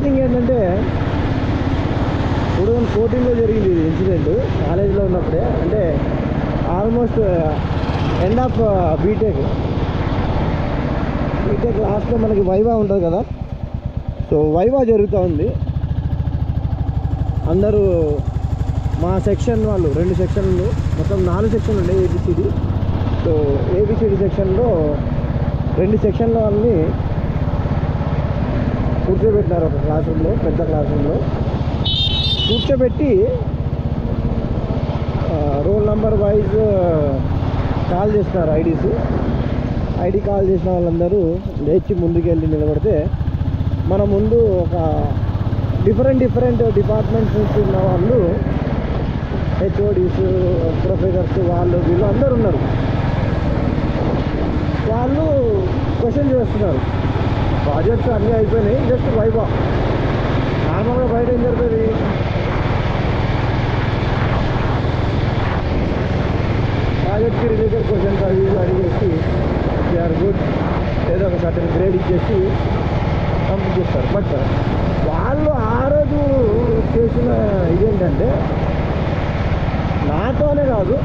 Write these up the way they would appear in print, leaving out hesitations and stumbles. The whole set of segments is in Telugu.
థింగ్ ఏంటంటే 2014లో జరిగింది ఇది ఇన్సిడెంట్. కాలేజీలో ఉన్నప్పుడే, అంటే ఆల్మోస్ట్ ఎండ్ ఆఫ్ బీటెక్ లాస్ట్లో మనకి వైవా ఉంటుంది కదా. సో వైవా జరుగుతూ ఉంది. అందరూ మా సెక్షన్ వాళ్ళు 2 సెక్షన్లు, మొత్తం 4 సెక్షన్లు ఉన్నాయి ఏబిసిడి. సో ఏబిసిడి సెక్షన్లో 2 సెక్షన్ల వాళ్ళని కూర్చోబెట్టినారు ఒక క్లాస్ రూమ్లో, పెద్ద క్లాస్ రూమ్లో కూర్చోబెట్టి రోల్ నెంబర్ వైజ్ కాల్ చేస్తున్నారు. ఐడి కాల్ చేసిన వాళ్ళందరూ లేచి ముందుకు వెళ్ళి నిలబడితే మన ముందు ఒక డిఫరెంట్ డిపార్ట్మెంట్స్ నుంచి ఉన్న వాళ్ళు, హెచ్ఓడీస్, ప్రొఫెసర్స్, వీళ్ళు అందరూ ఉన్నారు. వాళ్ళు క్వశ్చన్ చేస్తున్నారు. ప్రాజెక్ట్స్ అన్నీ అయిపోయినాయి, జస్ట్ వైవా. నార్మల్గా బయట ఏం జరుగుతుంది, ప్రాజెక్ట్కి రిలేటెడ్ క్వశ్చన్స్ అవి అడిగేసి దే ఆర్ గుడ్, ఏదో ఒక సర్టన్ గ్రేడ్ ఇచ్చేసి కంప్లీట్ చేస్తారు. బట్ వాళ్ళు ఆ రోజు చేసిన ఇదేంటంటే, నాతోనే కాదు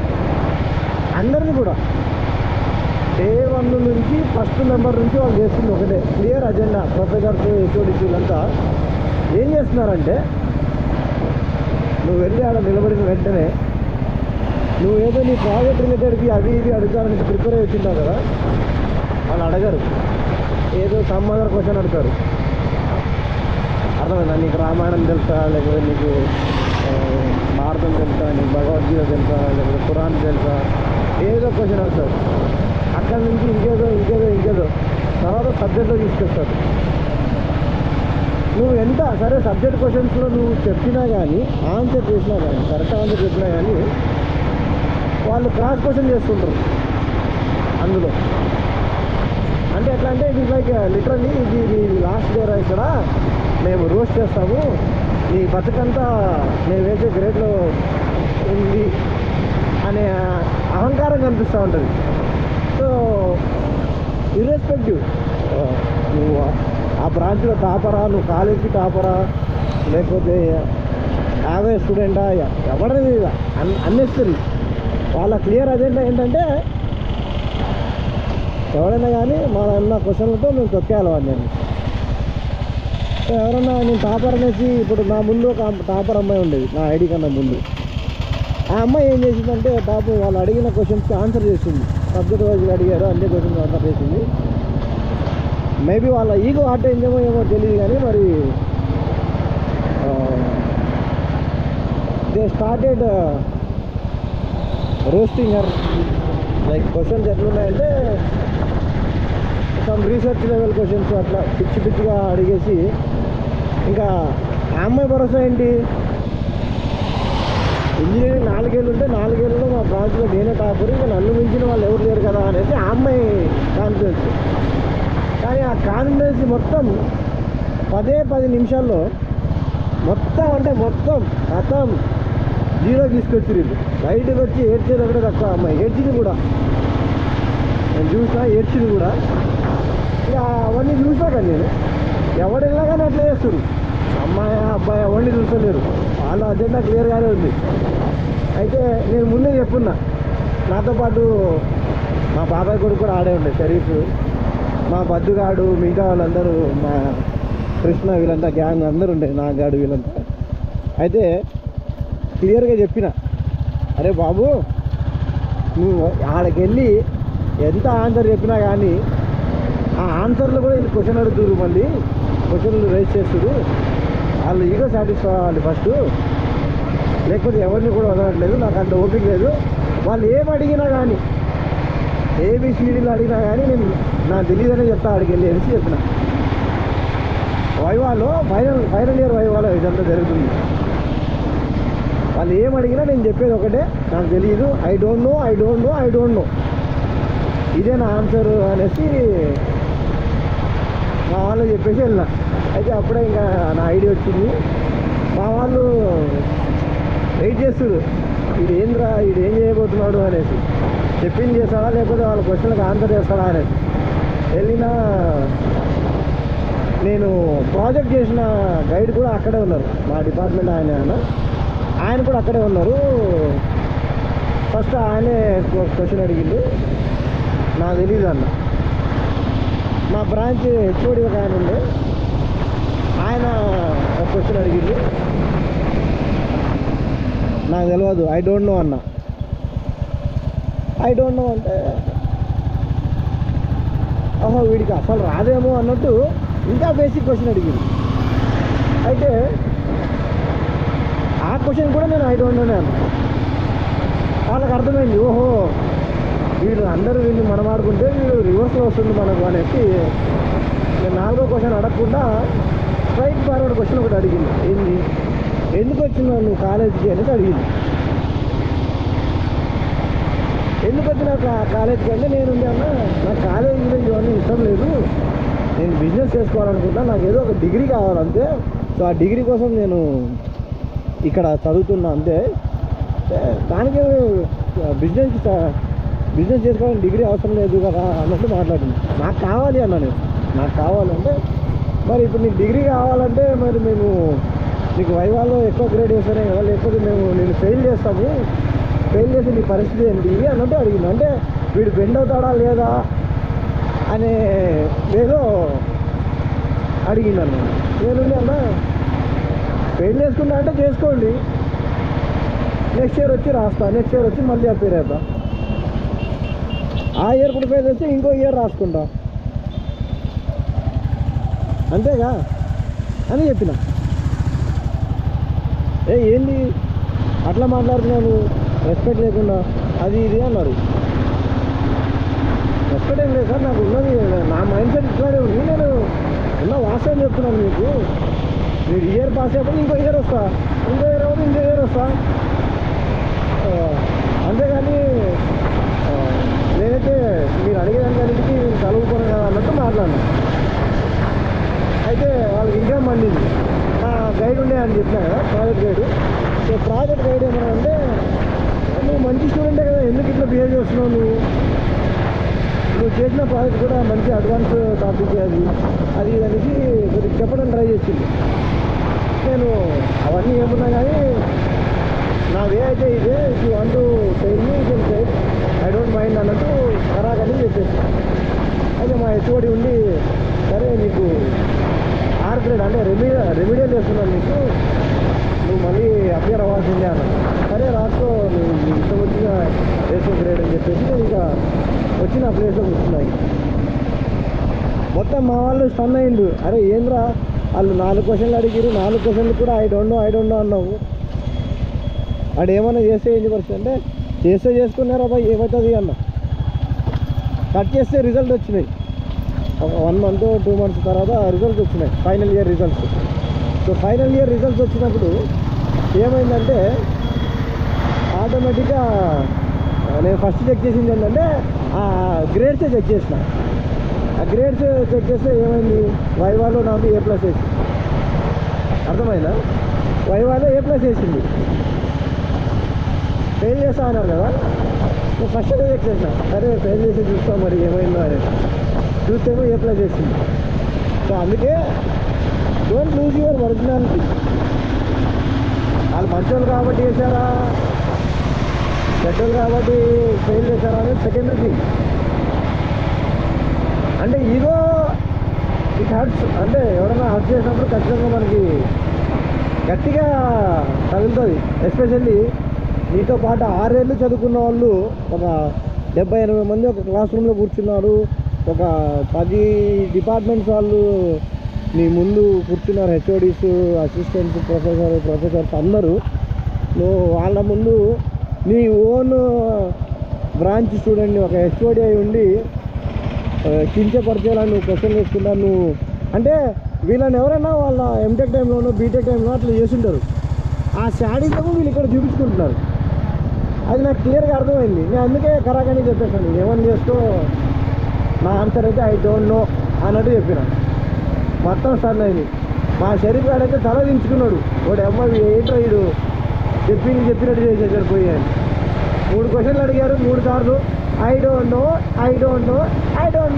అందరినీ కూడా డే 1 నుంచి ఫస్ట్ మెంబర్ నుంచి వాళ్ళు చేస్తుంది ఒకటే క్లియర్ అజెండా. ప్రొఫెసర్స్, హెచ్ఓడిస్ వీళ్ళంతా ఏం చేస్తున్నారంటే, నువ్వు వెళ్ళి ఆడ నిలబడిన వెంటనే నువ్వు ఏదో నీ ప్రాజెక్ట్ రిలేటెడ్కి అవి ఇవి అడుగుతారని ప్రిపేర్ అయి వచ్చింటావు కదా, వాళ్ళు అడగరు. ఏదో సమ్ అదర్ క్వశ్చన్ అడుగుతారు. అర్థమైందా? నీకు రామాయణం తెలుసా, లేకపోతే నీకు భారతం తెలుసా, నీకు భగవద్గీత తెలుసా, లేకపోతే ఖురాన్ తెలుసా, ఏదో క్వశ్చన్ అడుగుతారు. అక్కడి నుంచి ఇంకేదో తర్వాత సబ్జెక్ట్లో తీసుకొస్తారు. నువ్వు ఎంత సరే సబ్జెక్ట్ క్వశ్చన్స్లో నువ్వు చెప్పినా కానీ, ఆన్సర్ చేసినా కానీ, కరెక్ట్ ఆన్సర్ చెప్పినా కానీ వాళ్ళు క్రాస్ క్వశ్చన్ చేసుకుంటారు అందులో. అంటే ఎట్లా అంటే, ఇది లైక్ లిటరల్లీ ఇది లాస్ట్ డే ఇక్కడ మేము రోస్ట్ చేస్తాము, నీ బతుకంతా మేము వేసే గ్రేడ్లో ఉంది అనే అహంకారం కనిపిస్తూ ఉంటుంది. సో ఇర్రెస్పెక్టివ్ నువ్వు ఆ బ్రాంచ్లో టాపరా, నువ్వు కాలేజీకి టాపరా, లేకపోతే యావరేజ్ స్టూడెంటా, ఎవరిది అన్నెసరీ. వాళ్ళ క్లియర్ అజెండా ఏంటంటే, ఎవరైనా కానీ మన అన్న క్వశ్చన్లతో మేము తొక్కేయాలి వాళ్ళని. ఎవరన్నా నేను టాపర్ అనేసి, ఇప్పుడు నా ముందు ఒక టాపర్ అమ్మాయి ఉండేది నా ఐడి కన్నా ముందు. ఆ అమ్మాయి ఏం చేసిందంటే, పాపం వాళ్ళు అడిగిన క్వశ్చన్స్కి ఆన్సర్ చేసింది. సబ్జెక్ట్ వైజ్గా అడిగారు, అన్ని క్వశ్చన్స్ ఆన్సర్ చేసింది. మేబీ వాళ్ళ ఈగో ఆట ఏమో తెలియదు కానీ, మరి they started roasting her. Like questions ఎట్లున్నాయంటే, సమ్ రీసెర్చ్ లెవెల్ క్వశ్చన్స్ అట్లా పిచ్చిగా అడిగేసి, ఇంకా ఆ అమ్మాయి భరోసా ఏంటి, ఇంజనీరింగ్ 4 ఏళ్ళు ఉంటే 4 ఏళ్ళలో మా బ్రాంచ్లో నేనే టాపర్, ఇంకా నన్ను మించిన వాళ్ళు ఎవరు లేరు కదా అనేసి ఆ అమ్మాయి కాన్ఫిడెన్స్. కానీ ఆ కాన్ఫిడెన్స్ మొత్తం 10 నిమిషాల్లో మొత్తం జీరో తీసుకొచ్చి బయటకు వచ్చి ఏడ్చేది ఒకటే తక్కువ. అమ్మాయి ఏడ్చింది కూడా, నేను చూసా, ఏడ్చింది కూడా. ఇక అవన్నీ చూసాక నేను ఎవడెళ్ళా కానీ అట్లా చేస్తారు. అబ్బాయి ఎవరిని చూస్తలేరు, వాళ్ళ అజెండా క్లియర్గానే ఉంది. అయితే నేను ముందే చెప్పున్నా, నాతో పాటు మా బాబాయ్ కొడుకు కూడా ఆడే ఉండే, షరీఫ్, మా బద్దుగాడు, మిగతా వాళ్ళందరూ, మా కృష్ణ, వీళ్ళంతా గ్యాంగ్ అందరూ ఉండే, నా గాడు వీళ్ళంతా. అయితే క్లియర్గా చెప్పిన, అరే బాబు, నువ్వు ఆడకి వెళ్ళి ఎంత ఆన్సర్ చెప్పినా కానీ ఆ ఆన్సర్లు కూడా వీళ్ళు క్వశ్చన్ అడుగుతురు, మళ్ళీ క్వశ్చన్లు రైజ్ చేస్తురు. వాళ్ళు ఈగో సాటిస్ఫై అవ్వాలి ఫస్ట్, లేకపోతే ఎవరిని కూడా వదలట్లేదు. నాకు అంత ఓపిక లేదు. వాళ్ళు ఏం అడిగినా కానీ, ఏబిసిడీలు అడిగినా కానీ నేను నాకు తెలియదనే చెప్తా అడిగి వెళ్ళి అనేసి చెప్పిన. వైవాలో ఫైనల్ ఇయర్ వైవాలో ఇదంతా జరుగుతుంది. వాళ్ళు ఏం అడిగినా నేను చెప్పేది ఒకటే, నాకు తెలియదు, ఐ డోంట్ నో, ఇదే నా ఆన్సర్ అనేసి మా వాళ్ళు చెప్పేసి వెళ్ళిన. అయితే అప్పుడే ఇంకా నా ఐడియా వచ్చింది. మా వాళ్ళు వెయిట్ చేస్తారు, వీడు ఏం చేయబోతున్నాడు అనేసి, చెప్పింది చేస్తాడా లేకపోతే వాళ్ళ క్వశ్చన్లకు ఆన్సర్ చేస్తాడా అనేసి. వెళ్ళినా నేను ప్రాజెక్ట్ చేసిన గైడ్ కూడా అక్కడే ఉన్నారు, మా డిపార్ట్మెంట్ ఆయన కూడా అక్కడే ఉన్నారు. ఫస్ట్ ఆయనే క్వశ్చన్ అడిగిండు, నాకు తెలీదు అన్న. మా బ్రాంచ్ హెచ్ఓడి ఒక ఆయన ఉండే, ఆయన క్వశ్చన్ అడిగిండు, నాకు తెలియదు, ఐ డోంట్ నో అన్న. ఐ డోంట్ నో అంటే ఓహో వీడికి అసలు రాదేమో అన్నట్టు ఇంకా బేసిక్ క్వశ్చన్ అడిగింది. అయితే ఆ క్వశ్చన్ కూడా నేను ఐ డోంట్ నోనే అన్నా. వాళ్ళకి అర్థమైంది, ఓహో వీళ్ళు మనం ఆడుకుంటే వీడు రివర్స్లో వస్తుంది మనకు అనేసి నేను 4వ క్వశ్చన్ అడగకుండా స్ట్రైట్ ఫార్వర్డ్ క్వశ్చన్ ఒకటి అడిగింది. ఏంది, ఎందుకు వచ్చినావు నువ్వు కాలేజీకి అనేది అడిగింది. ఎందుకు వచ్చినా కాలేజీకి అంటే నేను అన్న, నాకు కాలేజీలో ఇవన్నీ ఇష్టం లేదు, నేను బిజినెస్ చేసుకోవాలనుకుంటా, నాకు ఏదో ఒక డిగ్రీ కావాలంతే, సో ఆ డిగ్రీ కోసం నేను ఇక్కడ చదువుతున్నా అంతే, దానికి బిజినెస్ చేసుకోవాలని డిగ్రీ అవసరం లేదు కదా అన్నట్టు మాట్లాడింది. నాకు కావాలి అన్న, నాకు కావాలంటే మరి ఇప్పుడు నీకు డిగ్రీ కావాలంటే మరి మేము నీకు వైవాలో ఎక్కువ గ్రేడ్ వేస్తేనే కదా, లేకపోతే నేను ఫెయిల్ చేస్తాము, ఫెయిల్ చేసి నీ పరిస్థితి ఏంటి అన్నట్టు అడిగింది. అంటే వీడు బెండ్ అవుతాడా లేదా అనే ఏదో అడిగింది అన్న. నేను అన్న ఫెయిల్ చేసుకుంటా అంటే చేసుకోండి, నెక్స్ట్ ఇయర్ వచ్చి రాస్తా, నెక్స్ట్ ఇయర్ వచ్చి మళ్ళీ అపేర్ అవుతా, ఆ ఇయర్ ప్రిపేర్ చేస్తే ఇంకో ఇయర్ రాసుకుంటా, అంతేగా అని చెప్పిన. ఏంది అట్లా మాట్లాడుతున్నాను, రెస్పెక్ట్ లేకుండా అది ఇది అన్నారు. రెస్పెక్ట్ ఏం లేదు సార్, నాకు ఉన్నది, నా మైండ్ సెట్ ఇట్లానే ఉంది, నేను ఉన్న వాస్తవం చెప్తున్నాను మీకు. మీరు ఇయర్ పాస్ అయిపోతే ఇంకో ఇయర్ వస్తా, ఇంకో ఇయర్ అవుతుంది ఇంకో ఇయర్ వస్తా, అంతేగాని నేనైతే మీరు అడిగేదానికి నేను చదువుకోను కదా అన్నట్టు మాట్లాడినా. అయితే వాళ్ళకి ఇంకా మండింది. నా గైడ్ ఉండే అని చెప్పినా కదా, project guide. So project guide ఏమన్నా అంటే, నువ్వు మంచి స్టూడెంటే కదా, ఎందుకు ఇట్లా బిహేవ్ చేస్తున్నావు, నువ్వు చేసిన ప్రాజెక్ట్ కూడా మంచి అడ్వాన్స్ టాపిక్ అది అనేసి కొద్దిగా చెప్పడం ట్రై చేసింది. నేను అవన్నీ ఏమున్నా కానీ నా వే అయితే ఇదే, if you want to tell me you can say, I don't mind అన్నట్టు ఖరాగని చెప్పేసి. అయితే మా హెచ్ఓడి ఉండి, సరే నీకు ఆర్ గ్రేడ్ అంటే రెమిడియల్ చేస్తున్నాను, నువ్వు మళ్ళీ అపియర్ అవ్వాల్సిందే అన్న. సరే రాసుకో, నువ్వు ఇష్టం వచ్చిన వేసుకో గ్రేడ్ అని చెప్పేసి నేను ఇంకా వచ్చి నా ప్లేస్లో కూర్చున్నాయి. మొత్తం మా వాళ్ళు స్టన్ అయ్యిండు, అరే ఏంద్రా వాళ్ళు 4 క్వశ్చన్లు అడిగిరు, 4 క్వశ్చన్లు కూడా ఐ డోంట్ నో అన్నావు, వాడు ఏమన్నా చేస్తే ఏంటి పరిస్థితి అంటే, చేస్తే చేసుకున్నారా బాయ్ ఏమవుతుంది అన్న. కట్ చేస్తే రిజల్ట్ వచ్చినాయి, 1 month 2 months తర్వాత రిజల్ట్స్ వచ్చినాయి, final year results. So final year results వచ్చినప్పుడు ఏమైందంటే ఆటోమేటిక్గా నేను ఫస్ట్ చెక్ చేసింది ఏంటంటే ఆ గ్రేడ్సే చెక్ చేసిన. ఆ గ్రేడ్స్ చెక్ చేస్తే ఏమైంది, వైవాలో నాకు A+ వేసింది. అర్థమైందా, వైవాలో A+ వేసింది. ఫెయిల్ చేస్తా అన్నారు కదా, నేను ఫస్ట్ చెక్ చేసిన, సరే ఫెయిల్ చేసి చూస్తాం మరి ఏమైందో అని. చూస్తేమో A+ వేసింది. సో అందుకే డోంట్ లూజ్ యువర్ ఒరిజినాలిటీ. వాళ్ళు మంచోళ్ళు కాబట్టి చేశారా, చెడ్డలు కాబట్టి ఫెయిల్ చేశారా అనేది సెకండరీ థింగ్. అంటే ఈగో ఇట్ హర్ట్స్, అంటే ఎవరైనా హర్ట్ చేసినప్పుడు ఖచ్చితంగా మనకి గట్టిగా తగులుతుంది. ఎస్పెషల్లీ నీతో పాటు 6 ఏళ్ళు చదువుకున్న వాళ్ళు ఒక 70-80 మంది ఒక క్లాస్ రూమ్లో కూర్చున్నారు, ఒక 10 డిపార్ట్మెంట్స్ వాళ్ళు నీ ముందు కూర్చున్నారు, హెచ్ఓడీస్, అసిస్టెంట్స్, ప్రొఫెసర్స్ అందరూ. నువ్వు వాళ్ళ ముందు నీ ఓన్ బ్రాంచ్ స్టూడెంట్ని ఒక హెచ్ఓడి అయి ఉండి కించపరిచేలా నువ్వు క్వశ్చన్ వేసుకుంటావు. నువ్వు అంటే వీళ్ళని ఎవరైనా వాళ్ళ ఎంటెక్ టైంలోనో బీటెక్ టైంలో అట్లా చేస్తుంటారు. ఆ శాడీజము వీళ్ళు ఇక్కడ చూపించుకుంటున్నారు. అది నాకు క్లియర్గా అర్థమైంది. నేను అందుకే ఖరాగానే చెప్పేసాను, ఏమని చేసుకో, నా ఆన్సర్ అయితే ఐ డోంట్ నో అన్నట్టు చెప్పిన. మొత్తం స్టన్ అయింది. మా షరీఫ్ గారు అయితే తల దించుకున్నాడు, వాడు అమ్మాయి ఏంట్రా వీడు చెప్పినట్టు చేసేసాడు పోయాను. 3 క్వశ్చన్లు అడిగారు, 3 సార్లు ఐ డోంట్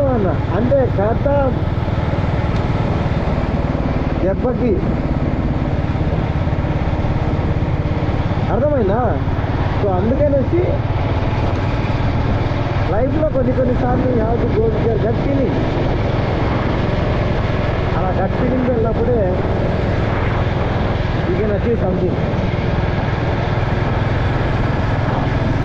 నో అన్న. అంటే కరెక్టా దెబ్బకి. అర్థమైందా? సో అందుకనేసి లైఫ్లో కొన్నిసార్లు you have to go with your gut feeling. అలా గట్ ఫీలింగ్ వెళ్ళినప్పుడే యూ కెన్ అచీవ్ సంథింగ్.